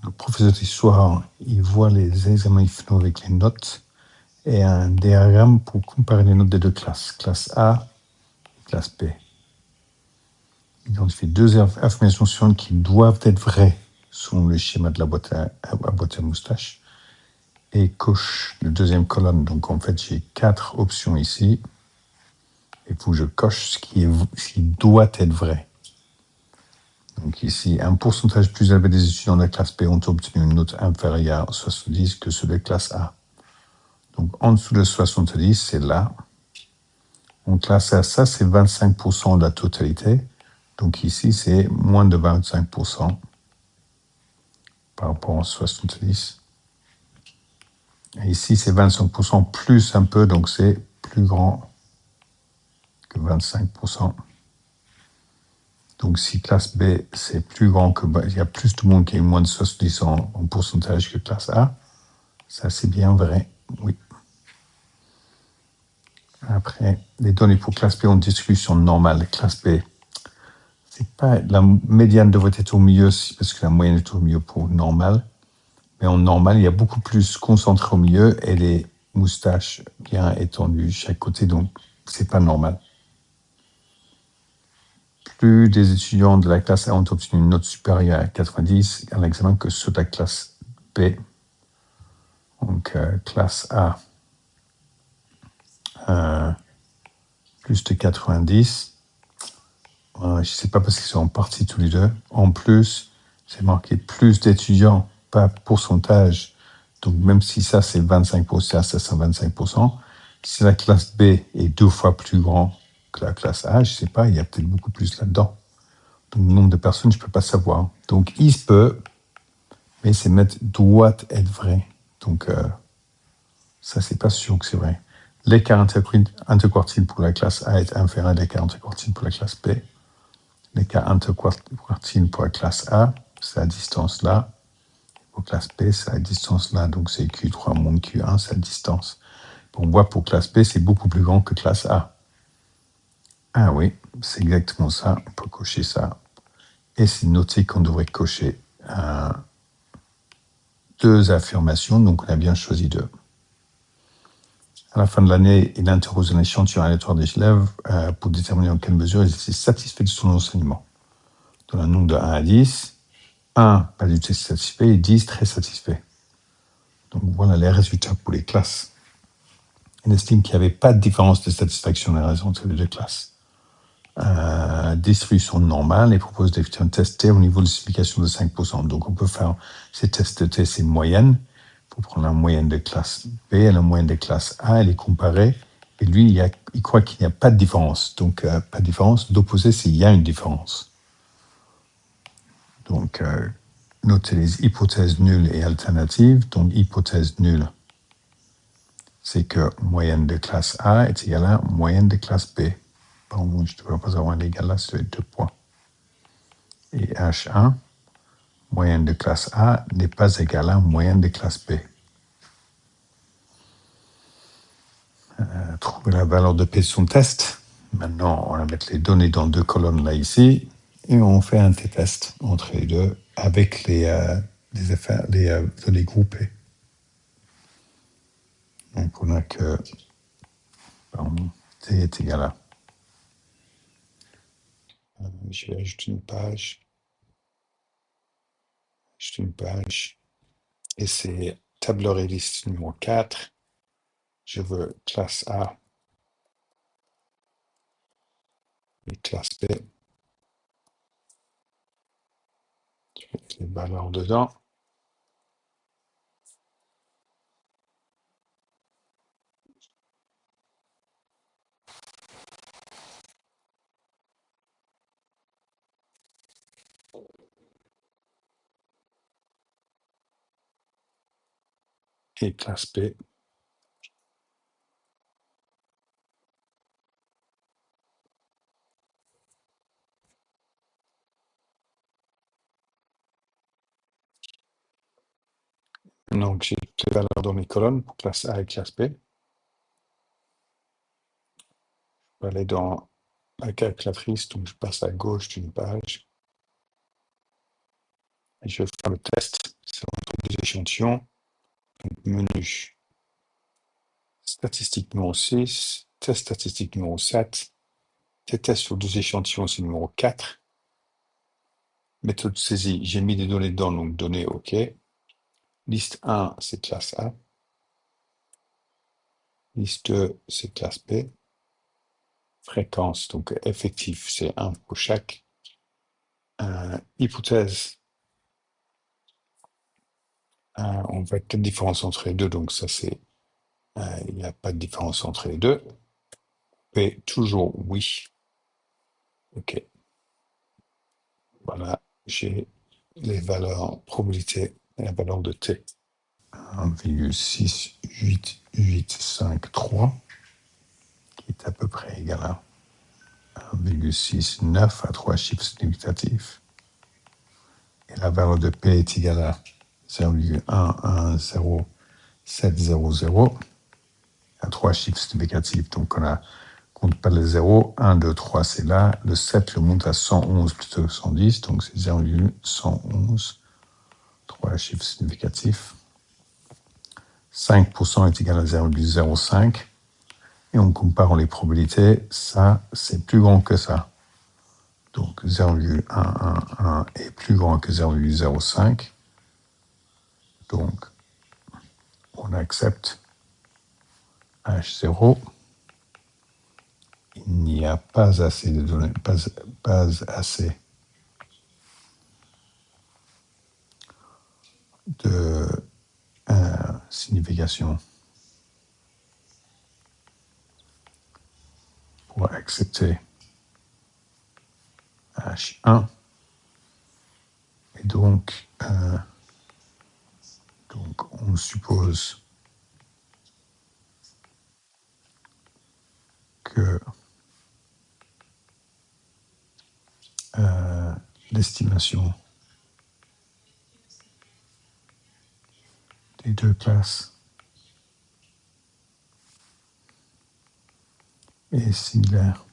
Le professeur d'histoire, il voit les examens finaux avec les notes et un diagramme pour comparer les notes des deux classes, classe A et classe B. Il identifie deux affirmations suivantes qui doivent être vraies selon le schéma de la boîte à moustache et coche la deuxième colonne. Donc en fait, j'ai 4 options ici. Il faut que je coche ce qui doit être vrai. Donc ici, un pourcentage plus élevé des étudiants de la classe B ont obtenu une note inférieure à 70 que ceux de la classe A. Donc en dessous de 70, c'est là. En classe A, ça c'est 25% de la totalité. Donc ici, c'est moins de 25% par rapport à 70. Et ici, c'est 25% plus un peu, donc c'est plus grand que 25%. Donc si classe B, c'est plus grand que... Il y a plus de monde qui a moins de 70 en pourcentage que classe A. Ça, c'est bien vrai, oui. Après, les données pour classe B ont distribution normale. Classe B, c'est pas... La médiane devrait être au milieu, parce que la moyenne est au milieu pour normal. Mais en normal, il y a beaucoup plus concentré au milieu et les moustaches bien étendues chaque côté, donc c'est pas normal. Plus des étudiants de la classe A ont obtenu une note supérieure à 90 à l'examen que ceux de la classe B. Donc, classe A, plus de 90. Je ne sais pas parce qu'ils sont en partie tous les deux. En plus, c'est marqué plus d'étudiants, pas pourcentage. Donc, même si ça, c'est 25%, ça, c'est 25%. Si la classe B est 2 fois plus grand que la classe A, je ne sais pas, il y a peut-être beaucoup plus là-dedans. Donc, le nombre de personnes, je ne peux pas savoir. Donc, il se peut, mais c'est mettre doit être vrai. Donc, ça, c'est pas sûr que c'est vrai. L'écart interquartile pour la classe A est inférieur à l'écart interquartile pour la classe B. L'écart interquartile pour la classe A, c'est la distance là. Pour la classe B, c'est la distance là. Donc, c'est Q3 moins Q1, c'est la distance. On voit pour classe B, c'est beaucoup plus grand que classe A. Ah oui, c'est exactement ça. On peut cocher ça. Et c'est noté qu'on devrait cocher 2 affirmations. Donc, on a bien choisi 2. À la fin de l'année, il interrogea un échantillon aléatoire des élèves pour déterminer en quelle mesure ils étaient satisfaits de son enseignement. Dans un nombre de 1 à 10, 1 pas du tout satisfait et 10 très satisfait. Donc voilà les résultats pour les classes. Il estime qu'il n'y avait pas de différence de satisfaction dans les raisons entre les deux classes. Distribution normale et propose d'effectuer un test T au niveau de l'explication de 5%. Donc on peut faire ces tests de T, c'est moyenne. Pour prendre la moyenne de classe B et la moyenne de classe A et les comparer. Et lui, il croit qu'il n'y a pas de différence. Donc, pas de différence. L'opposé, c'est qu'il y a une différence. Donc, notez les hypothèses nulles et alternatives. Donc, hypothèse nulle, c'est que moyenne de classe A est égale à moyenne de classe B. Bon, je ne devrais pas avoir l'égal là, c'est 2 points. Et H1, moyenne de classe A n'est pas égale à moyenne de classe B. Trouver la valeur de P de son test. Maintenant, on va mettre les données dans 2 colonnes là ici et on fait un t-test entre les deux avec les données groupées. Donc, on a que T est égal à. Je vais ajouter une page. Ajouter une page. Et c'est tableur et liste numéro 4. Je veux classe A et classe B. Je vais mettre les valeurs dedans. Et classe B. Donc, j'ai toutes les valeurs dans mes colonnes pour classe A et classe B. Je vais aller dans la calculatrice, donc je passe à gauche d'une page. Et je vais faire le test. c'est entre deux échantillons. Donc, menu statistique numéro 6, test statistique numéro 7, test sur deux échantillons, c'est numéro 4. Méthode de saisie, j'ai mis des données dedans, donc données OK. Liste 1, c'est classe A. Liste 2, c'est classe B. Fréquence, donc effectif, c'est 1 pour chaque. Hypothèse, on voit quelle différence entre les deux, donc ça c'est, il n'y a pas de différence entre les deux. P, toujours oui. OK. Voilà, j'ai les valeurs probabilité et la valeur de T. 1,68853 qui est à peu près égal à 1,69 à 3 chiffres significatifs. Et la valeur de P est égale à 0,110700 à 3 chiffres significatifs. Donc on a compte pas les 0, 1, 2, 3 c'est là, le 7 le monte à 111 plutôt que 110, donc c'est 0,111, 3 chiffres significatifs. 5% est égal à 0,05, et on compare les probabilités, ça c'est plus grand que ça. Donc 0,111 est plus grand que 0,05, donc on accepte H0. Il n'y a pas assez de données, pas assez de signification pour accepter H1. Et donc on suppose que l'estimation des deux classes est similaire